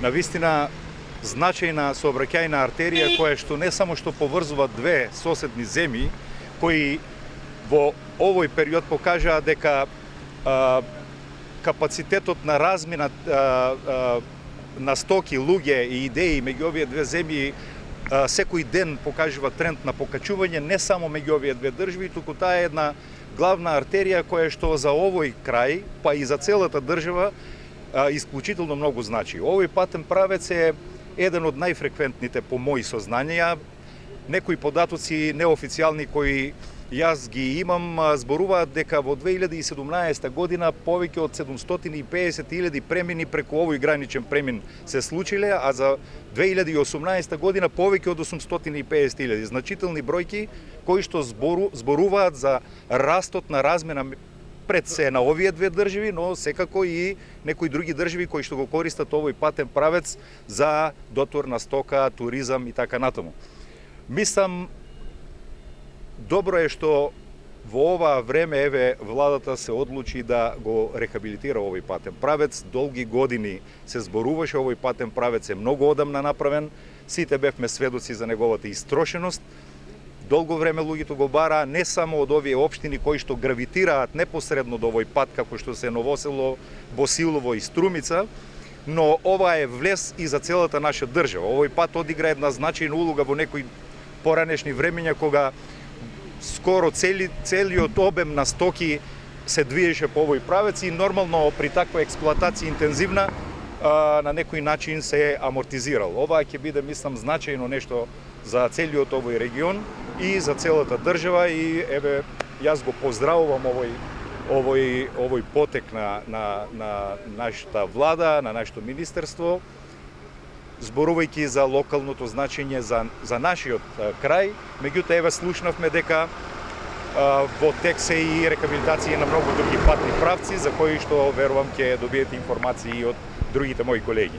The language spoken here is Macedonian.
навистина значајна сообраќајна артерија која што не само што поврзува две соседни земји, кои во овој период покажаа дека капацитетот на размена на стоки, луѓе и идеи меѓу овие две земји секој ден покажува тренд на покачување не само меѓу овие две држави, туку таа е една главна артерија која што за овој крај, па и за целата држава исклучително многу значи. Овој патен правец е еден од најфреквентните по мои сознанија. Некои податоци неофицијални кои јас ги имам зборуваат дека во 2017 година повеќе од 750.000 премини преку овој граничен премин се случиле, а за 2018 година повеќе од 850.000. Значителни бројки кои што зборуваат за растот на размена пред се на овие две држави, но секако и некои други држави кои што го користат овој патен правец за дотор на стока, туризам и така натаму. Мислам, добро е што во ова време еве владата се одлучи да го рехабилитира овој патен правец. Долги години се зборуваше овој патен правец, е многу одамна направен. Сите бевме сведоци за неговата истрошеност. Долго време луѓето го бараа не само од овие општини кои што гравитираат непосредно до овој пат, како што се Новосело, Босилово и Струмица, но ова е влез и за целата наша држава. Овој пат одигра една значајна улога во некои поранешни времења кога скоро целиот обем на стоки се движеше по овој правец и нормално при таква експлоатација интензивна на некој начин се амортизирал. Ова ќе биде, мислам, значајно нешто за целиот овој регион и за целата држава и еве јас го поздравувам овој потек на нашата влада, на нашето министерство, зборувајќи за локалното значење за нашиот крај. Меѓутоа еве слушнавме дека во тек се и рехабилитација на многу други патни правци за кои што верувам ќе добиете информации и од другите мои колеги.